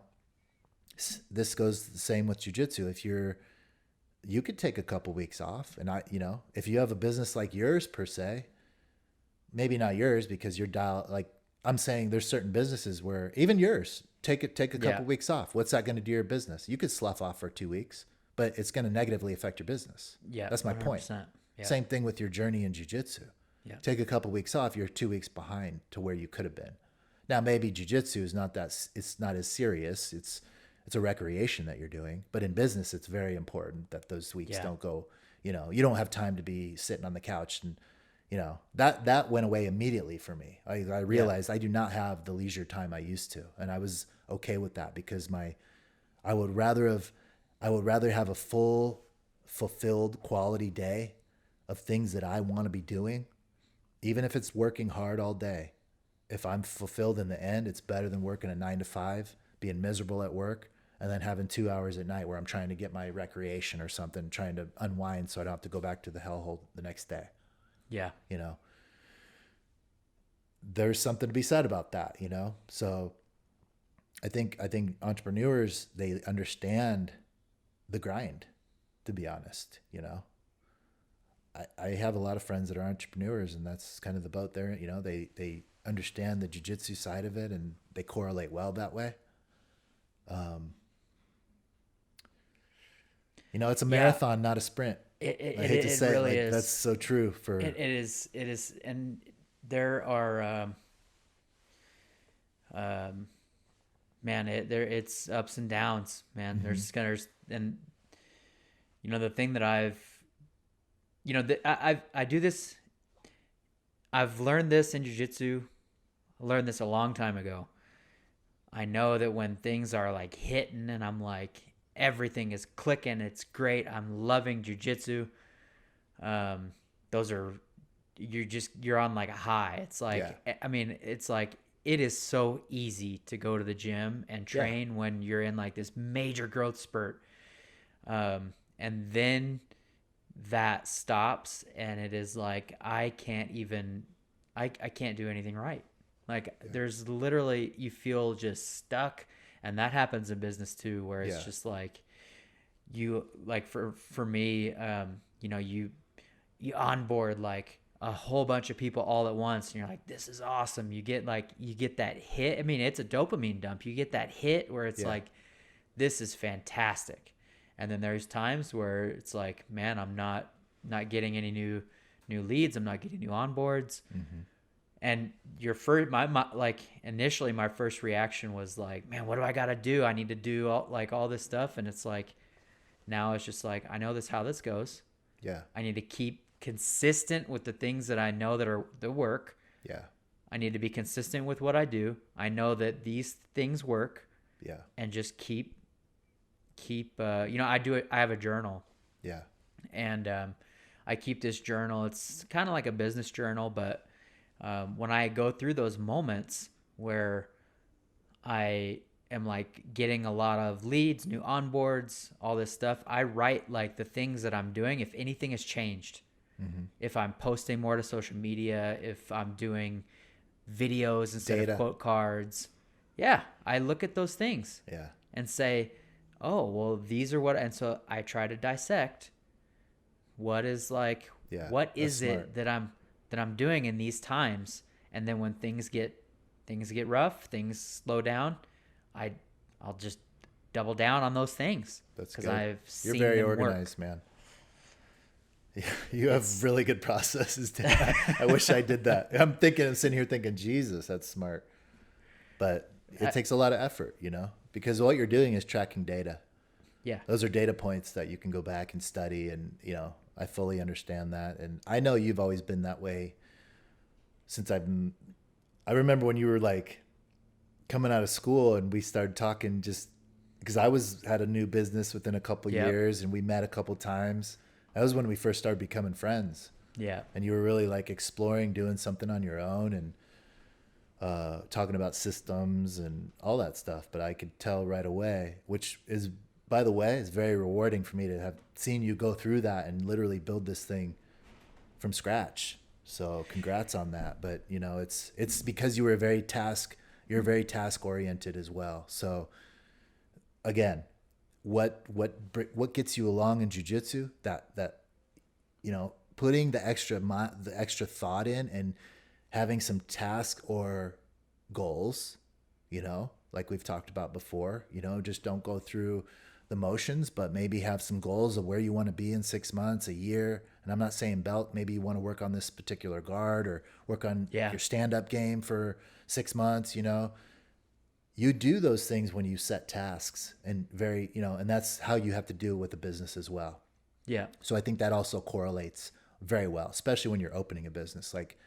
this goes the same with jiu-jitsu. You could take a couple weeks off, and if you have a business like yours per se, maybe not yours because you're like I'm saying, there's certain businesses where even yours take a couple weeks off. What's that going to do to your business? You could slough off for 2 weeks, but it's going to negatively affect your business. Yeah, that's my 100%. Point. Yeah. Same thing with your journey in jiu-jitsu. Yeah. Take a couple weeks off, you're 2 weeks behind to where you could have been. Now, maybe jiu-jitsu is it's not as serious. It's a recreation that you're doing, but in business, it's very important that those weeks don't go, you don't have time to be sitting on the couch. And, that went away immediately for me. I realized I do not have the leisure time I used to. And I was okay with that because I would rather have a full, fulfilled quality day of things that I want to be doing, even if it's working hard all day. If I'm fulfilled in the end, it's better than working a 9 to 5, being miserable at work, and then having 2 hours at night where I'm trying to get my recreation or something, trying to unwind so I don't have to go back to the hellhole the next day. Yeah. There's something to be said about that, So I think entrepreneurs, they understand the grind, to be honest, I have a lot of friends that are entrepreneurs, and that's kind of the boat there. They understand the jiu-jitsu side of it, and they correlate well that way. It's a marathon, not a sprint. I hate to say really it, that's so true for it is, and there are man, it's ups and downs, man. Mm-hmm. And the thing that I do this, I've learned this in jiu-jitsu. I learned this a long time ago. I know that when things are like hitting and I'm like, everything is clicking, it's great, I'm loving jiu-jitsu. You're on like a high. It's like, it's like, it is so easy to go to the gym and train when you're in like this major growth spurt. And then that stops and it is like, I can't do anything right. Like there's literally, you feel just stuck. And that happens in business too, where it's just like for me, you onboard like a whole bunch of people all at once and you're like, this is awesome. You get that hit. I mean, it's a dopamine dump. You get that hit where it's like, this is fantastic. And then there's times where it's like, man, I'm not getting any new leads. I'm not getting new onboards. Mm-hmm. And initially my first reaction was like, man, what do I got to do? I need to do all this stuff. And it's like, now it's just like, I know how this goes. Yeah. I need to keep consistent with the things that I know that work. Yeah. I need to be consistent with what I do. I know that these things work. Yeah. And just keep I do it. I have a journal. Yeah. And I keep this journal. It's kind of like a business journal, but when I go through those moments where I am like getting a lot of leads, new onboards, all this stuff, I write like the things that I'm doing. If anything has changed, mm-hmm. if I'm posting more to social media, if I'm doing videos instead of quote cards. Yeah. I look at those things and say, oh, well, these are and so I try to dissect what is like, what is it that I'm doing in these times. And then when things get rough, things slow down, I'll just double down on those things. That's good. You're very organized, man. You have really good processes. I wish I did that. I'm sitting here thinking, Jesus, that's smart. But it takes a lot of effort, because what you're doing is tracking data. Yeah. Those are data points that you can go back and study. And, I fully understand that. And I know you've always been that way since I remember when you were like coming out of school and we started talking just because I had a new business within a couple years and we met a couple times That was when we first started becoming friends. Yeah. And you were really like exploring doing something on your own and talking about systems and all that stuff. But I could tell right away, which is, by the way, is very rewarding for me to have seen you go through that and literally build this thing from scratch. So congrats on that. But you know, it's because you're very task oriented as well. So again, what gets you along in jiu-jitsu? That you know, putting the extra thought in and having some task or goals, you know, like we've talked about before, you know, just don't go through the motions, but maybe have some goals of where you want to be in 6 months, a year. And I'm not saying belt, maybe you want to work on this particular guard or work on your stand-up game for 6 months, you know. You do those things when you set tasks and you know, and that's how you have to do it with the business as well. Yeah. So I think that also correlates very well, especially when you're opening a business. Like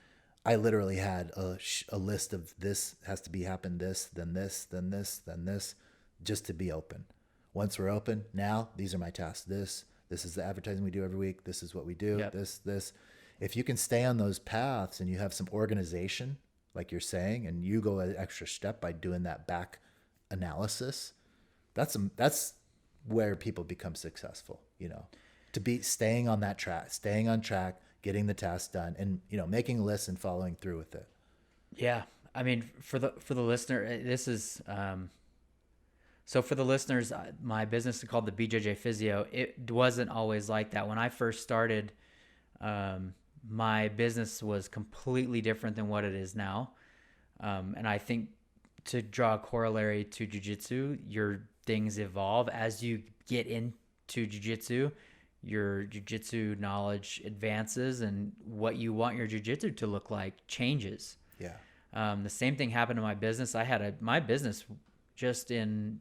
I literally had a list of this has to be happen, this, then this, then this, then this, just to be open. Once we're open, now these are my tasks. This is the advertising we do every week. This is what we do. Yep. This. If you can stay on those paths and you have some organization, like you're saying, and you go an extra step by doing that back analysis, that's where people become successful, you know, to be staying on track, getting the task done, and, you know, making lists and following through with it. Yeah. I mean, for the listener, this is, so for the listeners, my business is called the BJJ Physio. It wasn't always like that. When I first started, my business was completely different than what it is now. And I think to draw a corollary to jiu-jitsu, your things evolve as you get into jiu-jitsu. Your jiu-jitsu knowledge advances and what you want your jiu-jitsu to look like changes. Yeah. The same thing happened to my business. I had my business just in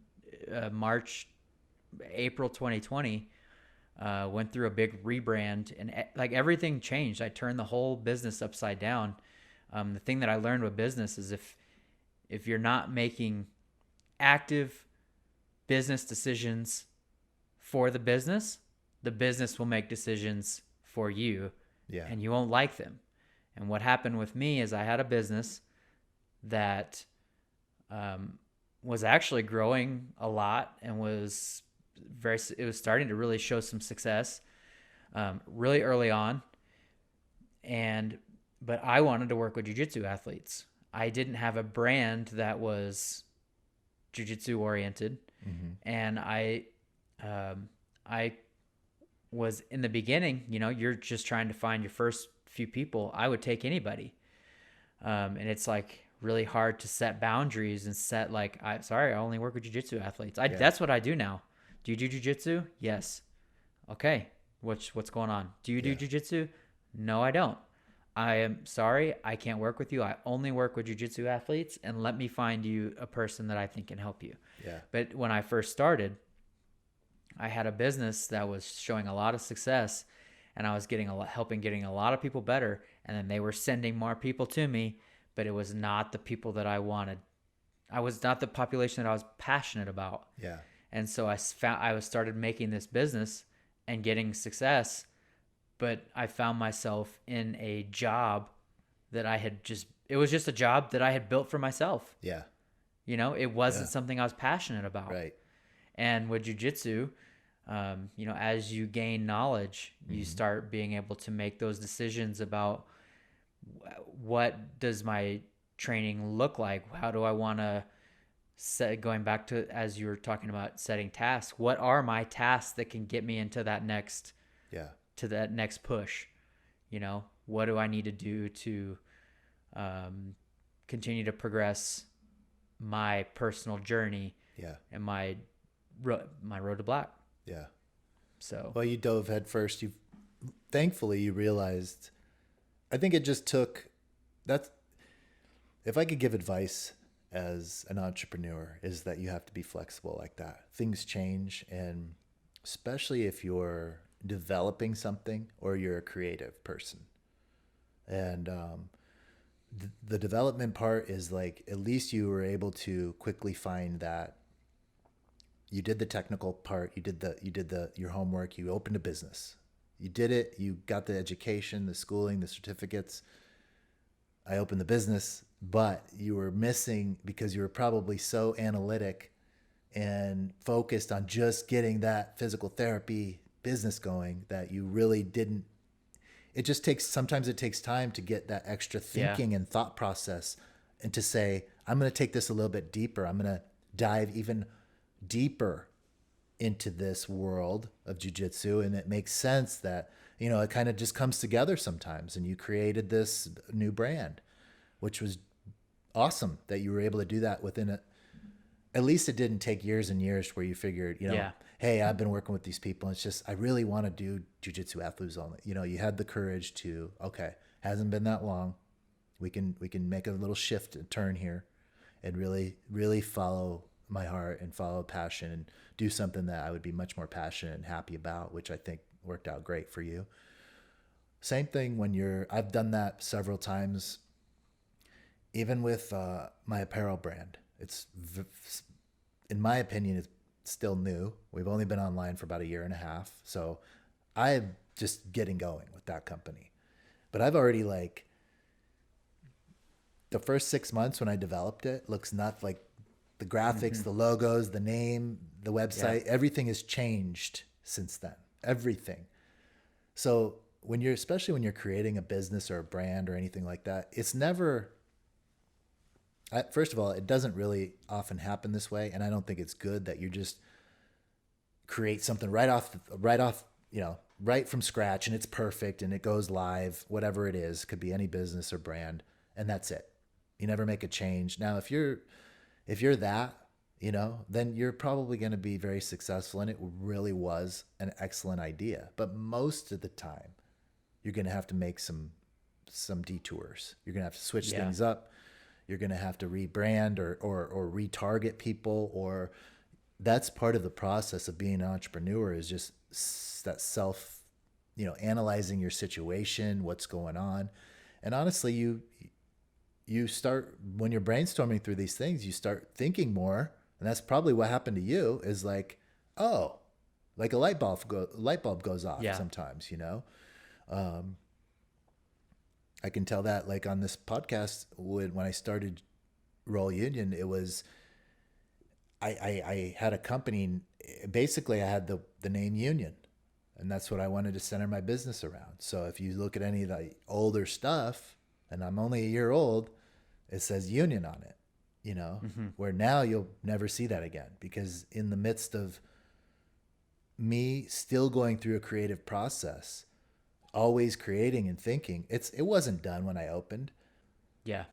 April 2020, went through a big rebrand and like everything changed. I turned the whole business upside down. The thing that I learned with business is if you're not making active business decisions for the business will make decisions for you. Yeah. And you won't like them. And what happened with me is I had a business that was actually growing a lot and it was starting to really show some success really early on. But I wanted to work with jiu-jitsu athletes. I didn't have a brand that was jiu-jitsu oriented. Mm-hmm. And I was in the beginning, you know, you're just trying to find your first few people. I would take anybody. And it's like really hard to set boundaries and set like, I only work with jiu-jitsu athletes. That's what I do now. Do you do jiu-jitsu? Yes. Okay. What's going on? Do you do jiu-jitsu? No, I don't. I am sorry. I can't work with you. I only work with jiu-jitsu athletes, and let me find you a person that I think can help you. Yeah. But when I first started, I had a business that was showing a lot of success, and I was helping getting a lot of people better. And then they were sending more people to me, but it was not the people that I wanted. I was not the population that I was passionate about. Yeah. And so I started making this business and getting success, but I found myself in a job that it was just a job that I had built for myself. Yeah. You know, it wasn't something I was passionate about. Right. And with jiu-jitsu, you know, as you gain knowledge, you start being able to make those decisions about what does my training look like? How do I want to set, going back to, as you were talking about setting tasks, what are my tasks that can get me into that next, to that next push? You know, what do I need to do to continue to progress my personal journey and my road to black? Yeah. So, well, you dove head first. Thankfully you realized, I think it just took that. If I could give advice as an entrepreneur, is that you have to be flexible like that. Things change, and especially if you're developing something or you're a creative person. And the development part is like, at least you were able to quickly find that you did the technical part, you did your homework, you opened a business, You did it. You got the education, the schooling, the certificates. I opened the business, but you were missing because you were probably so analytic and focused on just getting that physical therapy business going that you really didn't. It just sometimes it takes time to get that extra thinking and thought process and to say, I'm going to take this a little bit deeper. I'm going to dive even deeper into this world of jiu-jitsu. And it makes sense that, it kind of just comes together sometimes. And you created this new brand, which was awesome that you were able to do that within at least it didn't take years and years where you figured, hey, I've been working with these people. And it's just, I really want to do jiu-jitsu athletes only. You had the courage to, okay, hasn't been that long. We can make a little shift and turn here and really, really follow my heart and follow passion and do something that I would be much more passionate and happy about, which I think worked out great for you. Same thing I've done that several times, even with my apparel brand. It's, in my opinion, it's still new. We've only been online for about 1.5 years. So I'm just getting going with that company. But I've already the first 6 months when I developed it looks not like the graphics, the logos, the name, the website, everything has changed since then. Everything. So especially when you're creating a business or a brand or anything like that, it's never, first of all, it doesn't really often happen this way. And I don't think it's good that you just create something right from scratch and it's perfect and it goes live, whatever it is, could be any business or brand, and that's it. You never make a change. Now, if you're that, then you're probably going to be very successful. And it really was an excellent idea. But most of the time, you're going to have to make some detours. You're going to have to switch things up. You're going to have to rebrand or retarget people, or that's part of the process of being an entrepreneur, is just that self, analyzing your situation, what's going on. And honestly, you start, when you're brainstorming through these things, you start thinking more. And that's probably what happened to you, is like a light bulb goes off sometimes, I can tell that on this podcast, when I started Roll Union, it was, I had a company, basically I had the name Union, and that's what I wanted to center my business around. So if you look at any of the older stuff, and I'm only 1 year old, it says Union on it, where now you'll never see that again, because in the midst of me still going through a creative process, always creating and thinking, it wasn't done when I opened. Yeah.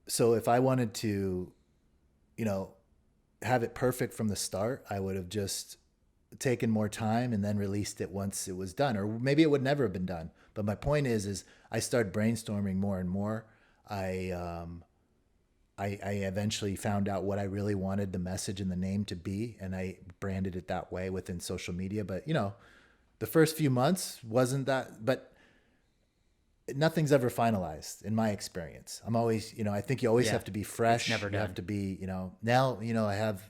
So if I wanted to, have it perfect from the start, I would have just taken more time and then released it once it was done, or maybe it would never have been done. But my point is I started brainstorming more and more. I eventually found out what I really wanted the message and the name to be, and I branded it that way within social media. But the first few months wasn't that, but nothing's ever finalized in my experience. I'm always, I think you always have to be fresh. It's never done. You have to be, now, I have,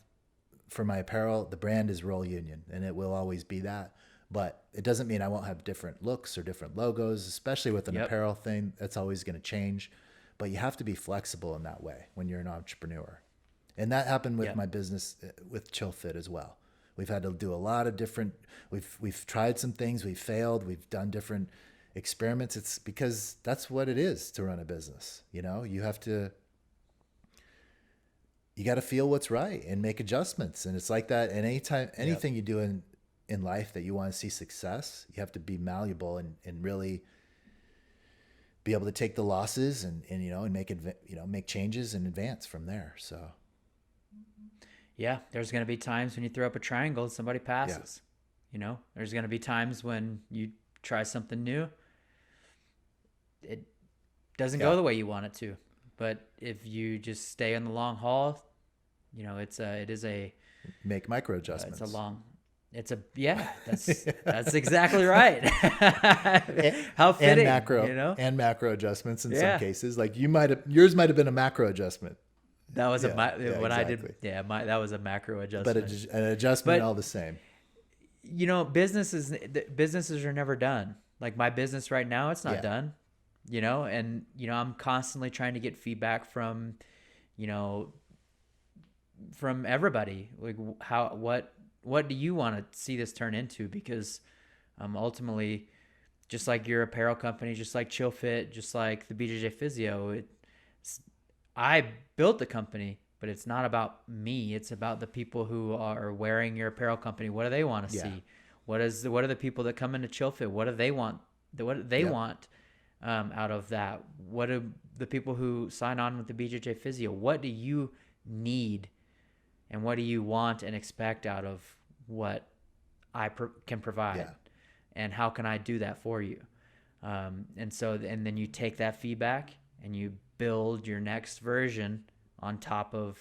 for my apparel, the brand is Roll Union, and it will always be that. But it doesn't mean I won't have different looks or different logos, especially with an apparel thing. That's always going to change. But you have to be flexible in that way when you're an entrepreneur. And that happened with my business with Chill Fit as well. We've had to do a lot of different, we've tried some things, we've failed, we've done different experiments. It's because that's what it is to run a business. You got to feel what's right and make adjustments. And it's like that. And anything you do in life that you want to see success, you have to be malleable and really be able to take the losses and make it, make changes and advance from there. So. Yeah, there's going to be times when you throw up a triangle and somebody passes. There's going to be times when you try something new. It doesn't go the way you want it to. But if you just stay on the long haul, it is a make micro adjustments. That's exactly right. How fitting, and macro adjustments in some cases. Like yours might have been a macro adjustment. That was I did. Yeah, that was a macro adjustment. But an adjustment all the same. businesses are never done. Like my business right now, it's not done, and, I'm constantly trying to get feedback from, you know, from everybody. Like what do you want to see this turn into? Because, ultimately, just like your apparel company, just like Chill Fit, just like the BJJ Physio, I built the company, but it's not about me. It's about the people who are wearing your apparel company. What do they want to see? What are the people that come into Chill Fit? What do they want? What do they want out of that? What do the people who sign on with the BJJ Physio? What do you need, and what do you want and expect out of what I can provide? Yeah. And how can I do that for you? And then you take that feedback and you build your next version on top of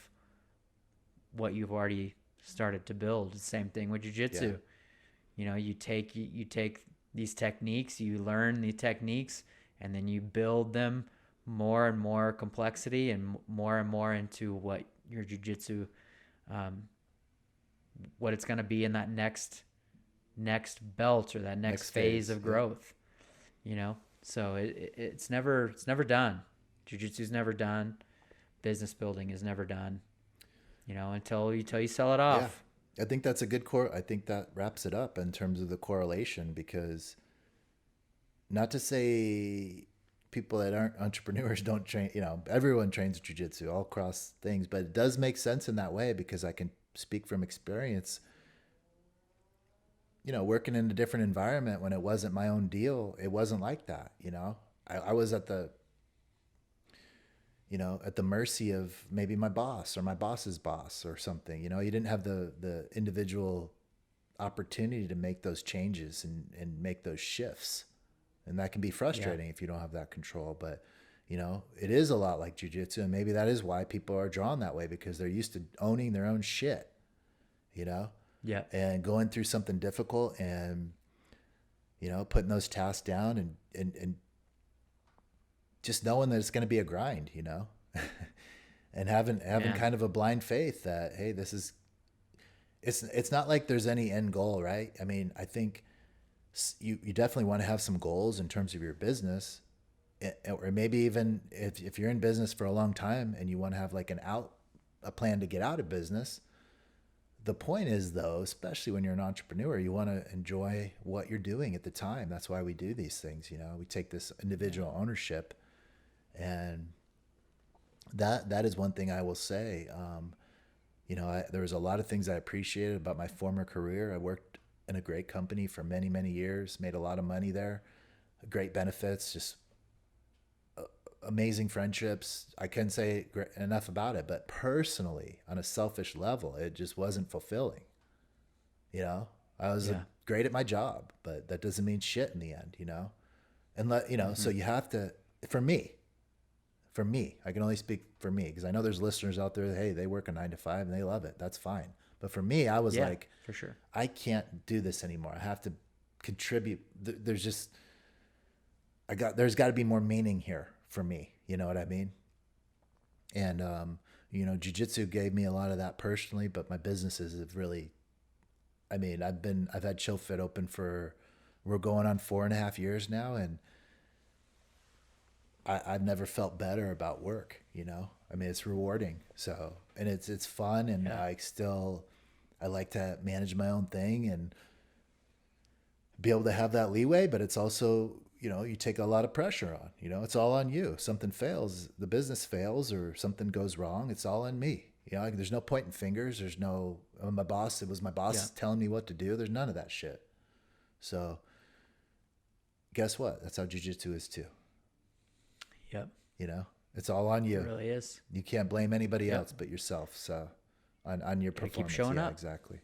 what you've already started to build. Same thing with jiu-jitsu. Yeah. You take these techniques, you learn the techniques, and then you build them more and more complexity and more into what your jiu-jitsu, what it's going to be in that next belt or that next phase of growth. So it's never done. Jiu-jitsu is never done. Business building is never done, until you sell it off. Yeah. I think that's a good I think that wraps it up in terms of the correlation, because not to say people that aren't entrepreneurs don't train, everyone trains jiu-jitsu all across things, but it does make sense in that way, because I can speak from experience. Working in a different environment when it wasn't my own deal, it wasn't like that. I was at the mercy of maybe my boss or my boss's boss or something. You didn't have the individual opportunity to make those changes and make those shifts. And that can be frustrating if you don't have that control. But, it is a lot like jiu-jitsu, and maybe that is why people are drawn that way, because they're used to owning their own shit, Yeah. and going through something difficult and, putting those tasks down and just knowing that it's going to be a grind, and having kind of a blind faith that, hey, it's not like there's any end goal, right? I mean, I think you definitely want to have some goals in terms of your business, or maybe even if you're in business for a long time and you want to have like a plan to get out of business. The point is, though, especially when you're an entrepreneur, you want to enjoy what you're doing at the time. That's why we do these things. We take this individual ownership, and that is one thing I will say. There was a lot of things I appreciated about my former career. I worked in a great company for many, many years, made a lot of money there, great benefits, just amazing friendships. I couldn't say enough about it, but personally, on a selfish level, it just wasn't fulfilling. I was great at my job, but that doesn't mean shit in the end, and so you have to, for me, I can only speak for me, because I know there's listeners out there that, hey, they work a 9 to 5 and they love it. That's fine. But for me, I was like, for sure, I can't do this anymore. I have to contribute. There's got to be more meaning here for me. You know what I mean? And, jiu-jitsu gave me a lot of that personally, but my businesses have really, I've had Chill Fit open we're going on 4.5 years now. And I've never felt better about work, it's rewarding. So, and it's fun. And I like to manage my own thing and be able to have that leeway, but it's also, you take a lot of pressure on, it's all on you. Something fails, the business fails, or something goes wrong, it's all on me. There's no pointing fingers. There's no, my boss telling me what to do. There's none of that shit. So guess what? That's how jiu-jitsu is too. Yep. It's all on you. It really is. You can't blame anybody else but yourself. So on your performance. Keep showing up. Exactly.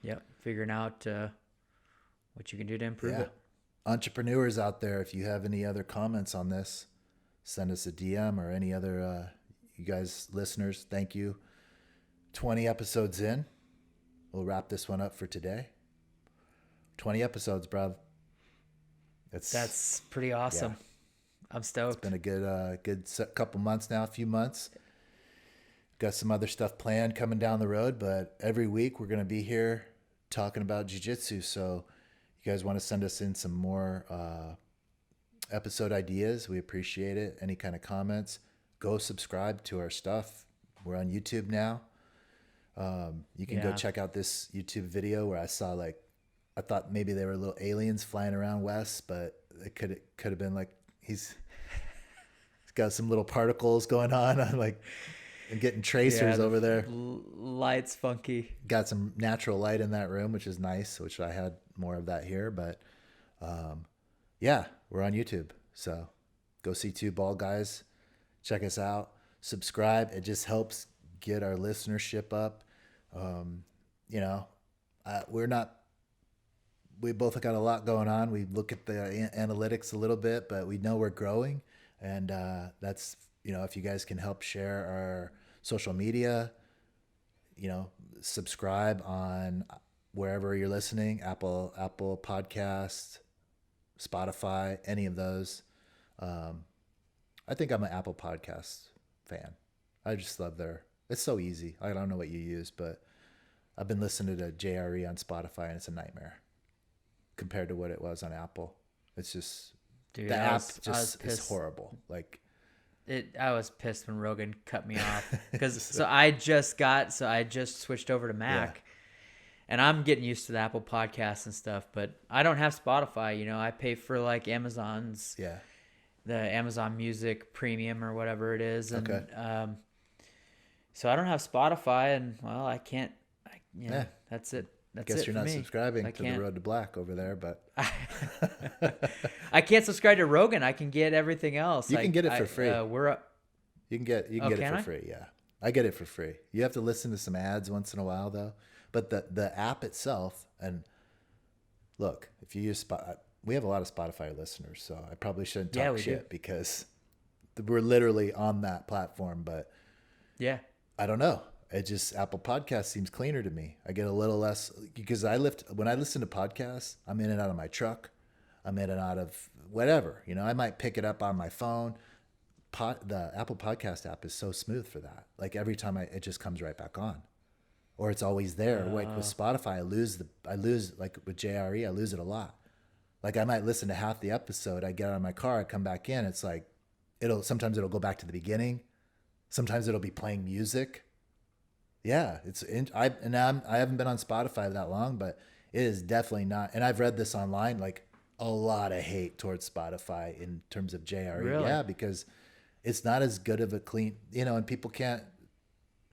Yep. Figuring out what you can do to improve it. Entrepreneurs out there, if you have any other comments on this, send us a DM, or any other, you guys listeners, thank you. 20 episodes in. We'll wrap this one up for today. 20 episodes, bruv. That's pretty awesome. Yeah. I'm stoked. It's been a good couple months now, a few months. Got some other stuff planned coming down the road, but every week we're going to be here talking about jiu-jitsu. So you guys want to send us in some more episode ideas, we appreciate it. Any kind of comments, go subscribe to our stuff. We're on YouTube now. You can go check out this YouTube video where I saw I thought maybe they were little aliens flying around Wes, but it could have been like he's got some little particles going on and getting tracers over there. Light's funky. Got some natural light in that room, which is nice, which I had more of that here. But yeah, we're on YouTube. So go see two bald guys. Check us out. Subscribe. It just helps get our listenership up. We both got a lot going on. We look at the analytics a little bit, but we know we're growing. And that's, if you guys can help share our social media, subscribe on wherever you're listening, Apple Podcasts, Spotify, any of those. I think I'm an Apple Podcast fan. I just love it's so easy. I don't know what you use, but I've been listening to JRE on Spotify and it's a nightmare compared to what it was on Apple. It's just, dude, the app is horrible. I was pissed when Rogan cut me off because I just switched over to Mac, and I'm getting used to the Apple Podcasts and stuff, but I don't have Spotify. I pay for Amazon's, the Amazon Music Premium or whatever it is, and so I don't have Spotify, and I can't. That's it. Guess you're not subscribing to the Road to Black over there, but I can't subscribe to Rogan. I can get everything else. You can get it for free. You can get it for free. Yeah, I get it for free. You have to listen to some ads once in a while though. But the app itself, and look, if you use we have a lot of Spotify listeners, so I probably shouldn't talk shit because we're literally on that platform. But I don't know. It just, Apple Podcasts seems cleaner to me. I get a little less, because when I listen to podcasts, I'm in and out of my truck. I'm in and out of whatever, I might pick it up on my phone. The Apple Podcast app is so smooth for that. Every time it just comes right back on, or it's always there. With Spotify, I lose with JRE, I lose it a lot. I might listen to half the episode. I get out of my car, I come back in. It's sometimes it'll go back to the beginning. Sometimes it'll be playing music. Yeah, I haven't been on Spotify that long, but it is definitely not. And I've read this online, a lot of hate towards Spotify in terms of JRE. Really? Yeah, because it's not as good of a clean, and people can't.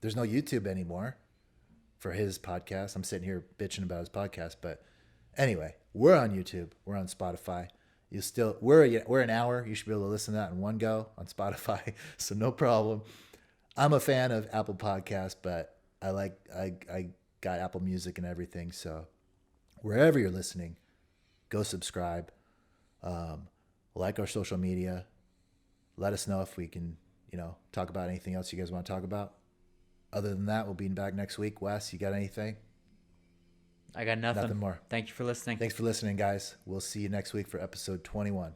There's no YouTube anymore for his podcast. I'm sitting here bitching about his podcast, but anyway, we're on YouTube. We're on Spotify. We're an hour. You should be able to listen to that in one go on Spotify, so no problem. I'm a fan of Apple Podcasts, but I got Apple Music and everything. So wherever you're listening, go subscribe. Like our social media. Let us know if we can, talk about anything else you guys want to talk about. Other than that, we'll be back next week. Wes, you got anything? I got nothing. Nothing more. Thank you for listening. Thanks for listening, guys. We'll see you next week for episode 21.